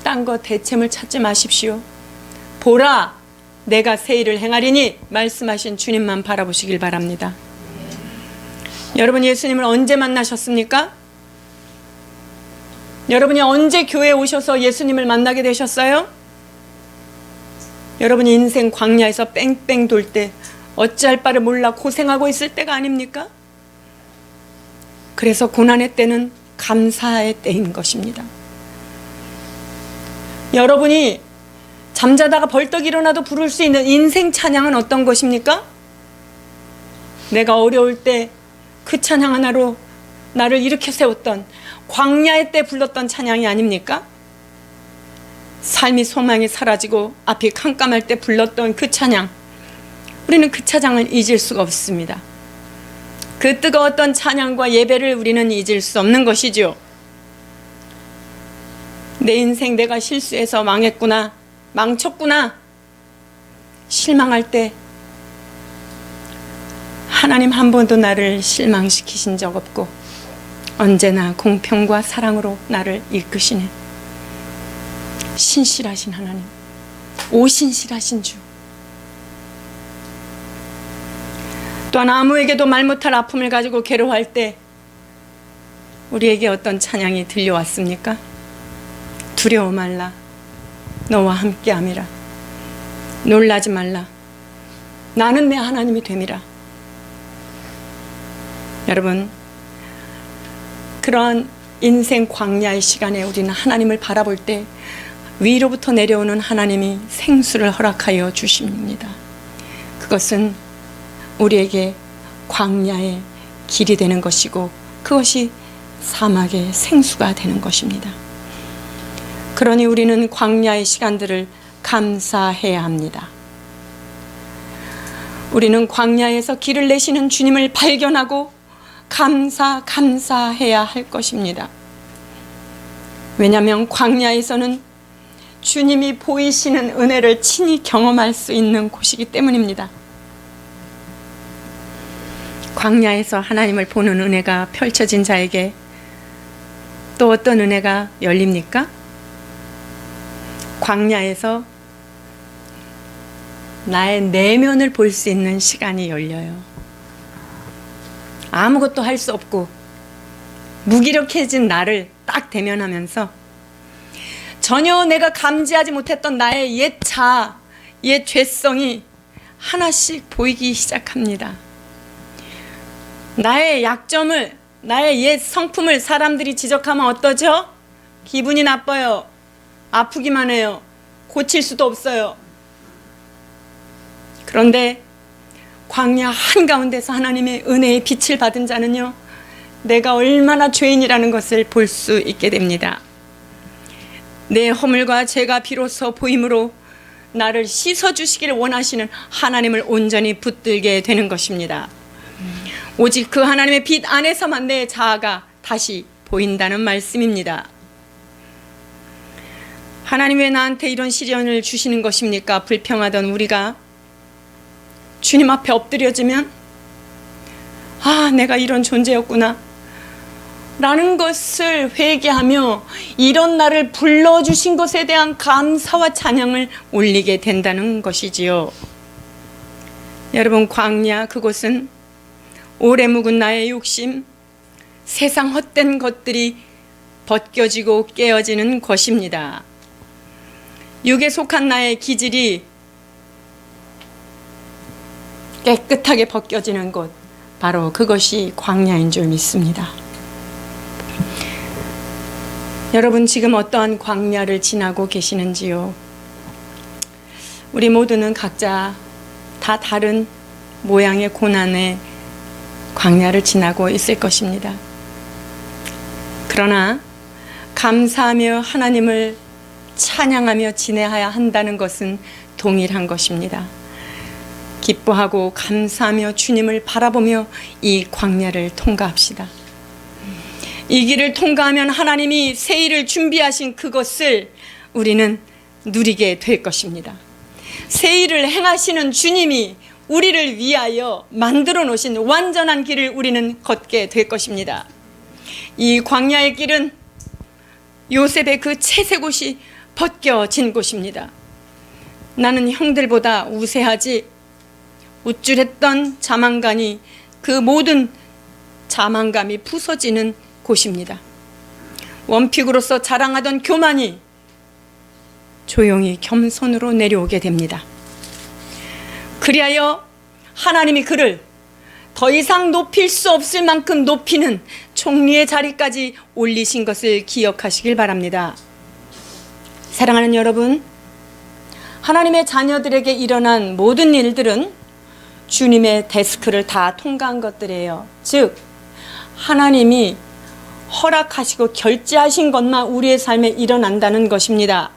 딴 거 대체물 찾지 마십시오. 보라, 내가 새 일을 행하리니 말씀하신 주님만 바라보시길 바랍니다. 여러분, 예수님을 언제 만나셨습니까? 여러분이 언제 교회에 오셔서 예수님을 만나게 되셨어요? 여러분이 인생 광야에서 뺑뺑 돌 때, 어찌할 바를 몰라 고생하고 있을 때가 아닙니까? 그래서 고난의 때는 감사의 때인 것입니다. 여러분이 잠자다가 벌떡 일어나도 부를 수 있는 인생 찬양은 어떤 것입니까? 내가 어려울 때 그 찬양 하나로 나를 일으켜 세웠던, 광야의 때 불렀던 찬양이 아닙니까? 삶이 소망이 사라지고 앞이 캄캄할 때 불렀던 그 찬양, 우리는 그 찬양을 잊을 수가 없습니다. 그 뜨거웠던 찬양과 예배를 우리는 잊을 수 없는 것이죠. 내 인생 내가 실수해서 망했구나, 망쳤구나, 실망할 때 하나님 한 번도 나를 실망시키신 적 없고 언제나 공평과 사랑으로 나를 이끄시네. 신실하신 하나님, 오신실하신 주. 또한 아무에게도 말 못할 아픔을 가지고 괴로워할 때 우리에게 어떤 찬양이 들려왔습니까? 두려워 말라, 너와 함께함이라. 놀라지 말라, 나는 내 하나님이 됨이라. 여러분, 그런 인생 광야의 시간에 우리는 하나님을 바라볼 때 위로부터 내려오는 하나님이 생수를 허락하여 주십니다. 그것은 우리에게 광야의 길이 되는 것이고, 그것이 사막의 생수가 되는 것입니다. 그러니 우리는 광야의 시간들을 감사해야 합니다. 우리는 광야에서 길을 내시는 주님을 발견하고 감사해야 할 것입니다. 왜냐하면 광야에서는 주님이 보이시는 은혜를 친히 경험할 수 있는 곳이기 때문입니다. 광야에서 하나님을 보는 은혜가 펼쳐진 자에게 또 어떤 은혜가 열립니까? 광야에서 나의 내면을 볼 수 있는 시간이 열려요. 아무것도 할 수 없고 무기력해진 나를 딱 대면하면서 전혀 내가 감지하지 못했던 나의 옛 자아, 옛 죄성이 하나씩 보이기 시작합니다. 나의 약점을, 나의 옛 성품을 사람들이 지적하면 어떠죠? 기분이 나빠요. 아프기만 해요. 고칠 수도 없어요. 그런데 광야 한가운데서 하나님의 은혜의 빛을 받은 자는요, 내가 얼마나 죄인이라는 것을 볼 수 있게 됩니다. 내 허물과 죄가 비로소 보임으로 나를 씻어주시기를 원하시는 하나님을 온전히 붙들게 되는 것입니다. 오직 그 하나님의 빛 안에서만 내 자아가 다시 보인다는 말씀입니다. 하나님 왜 나한테 이런 시련을 주시는 것입니까? 불평하던 우리가 주님 앞에 엎드려지면 내가 이런 존재였구나 라는 것을 회개하며 이런 나를 불러주신 것에 대한 감사와 찬양을 올리게 된다는 것이지요. 여러분, 광야, 그곳은 오래 묵은 나의 욕심, 세상 헛된 것들이 벗겨지고 깨어지는 것입니다. 육에 속한 나의 기질이 깨끗하게 벗겨지는 곳, 바로 그것이 광야인 줄 믿습니다. 여러분, 지금 어떠한 광야를 지나고 계시는지요? 우리 모두는 각자 다 다른 모양의 고난의 광야를 지나고 있을 것입니다. 그러나 감사하며 하나님을 찬양하며 지내야 한다는 것은 동일한 것입니다. 기뻐하고 감사하며 주님을 바라보며 이 광야를 통과합시다. 이 길을 통과하면 하나님이 새일을 준비하신 그것을 우리는 누리게 될 것입니다. 새일을 행하시는 주님이 우리를 위하여 만들어 놓으신 완전한 길을 우리는 걷게 될 것입니다. 이 광야의 길은 요셉의 그 채색옷이 벗겨진 곳입니다. 나는 형들보다 우세하지, 우쭐했던 자만감이, 그 모든 자만감이 부서지는 곳입니다. 원픽으로서 자랑하던 교만이 조용히 겸손으로 내려오게 됩니다. 그리하여 하나님이 그를 더 이상 높일 수 없을 만큼 높이는 총리의 자리까지 올리신 것을 기억하시길 바랍니다. 사랑하는 여러분, 하나님의 자녀들에게 일어난 모든 일들은 주님의 데스크를 다 통과한 것들이에요. 즉, 하나님이 허락하시고 결제하신 것만 우리의 삶에 일어난다는 것입니다.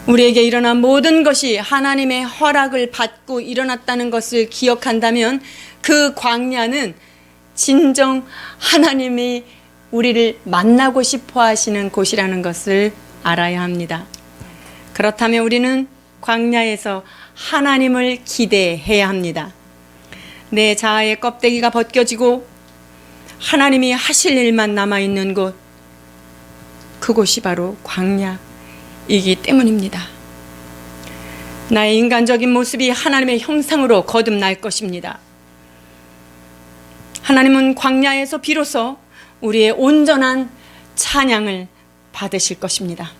우리에게 일어난 모든 것이 하나님의 허락을 받고 일어났다는 것을 기억한다면 그 광야는 진정 하나님이 우리를 만나고 싶어 하시는 곳이라는 것을 알아야 합니다. 그렇다면 우리는 광야에서 하나님을 기대해야 합니다. 내 자아의 껍데기가 벗겨지고 하나님이 하실 일만 남아있는 곳, 그곳이 바로 광야이기 때문입니다. 나의 인간적인 모습이 하나님의 형상으로 거듭날 것입니다. 하나님은 광야에서 비로소 우리의 온전한 찬양을 받으실 것입니다.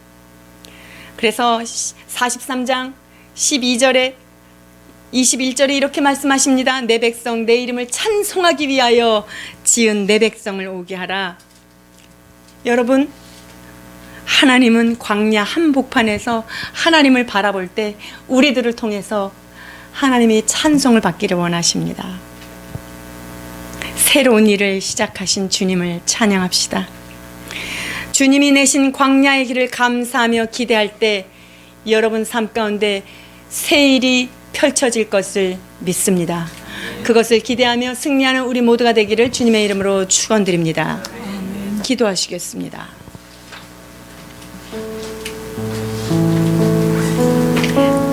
그래서 43장 12절에 21절에 이렇게 말씀하십니다. 내 백성 내 이름을 찬송하기 위하여 지은 내 백성을 오게 하라. 여러분, 하나님은 광야 한복판에서 하나님을 바라볼 때 우리들을 통해서 하나님이 찬송을 받기를 원하십니다. 새로운 일을 시작하신 주님을 찬양합시다. 주님이 내신 광야의 길을 감사하며 기대할 때 여러분 삶 가운데 새 일이 펼쳐질 것을 믿습니다. 그것을 기대하며 승리하는 우리 모두가 되기를 주님의 이름으로 축원드립니다. 기도하시겠습니다.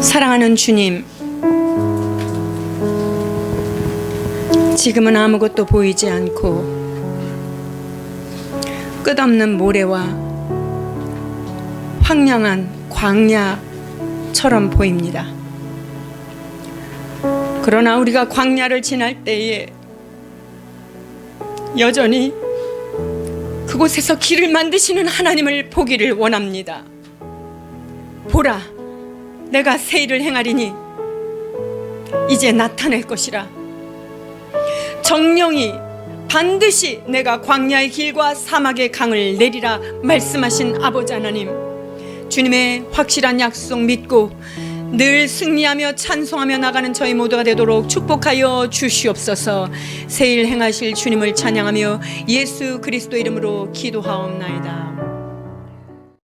사랑하는 주님, 지금은 아무것도 보이지 않고 끝없는 모래와 황량한 광야처럼 보입니다. 그러나 우리가 광야를 지날 때에 여전히 그곳에서 길을 만드시는 하나님을 보기를 원합니다. 보라, 내가 새 일을 행하리니 이제 나타낼 것이라. 정령이 반드시 내가 광야의 길과 사막의 강을 내리라 말씀하신 아버지 하나님, 주님의 확실한 약속 믿고 늘 승리하며 찬송하며 나가는 저희 모두가 되도록 축복하여 주시옵소서. 새 일 행하실 주님을 찬양하며 예수 그리스도 이름으로 기도하옵나이다.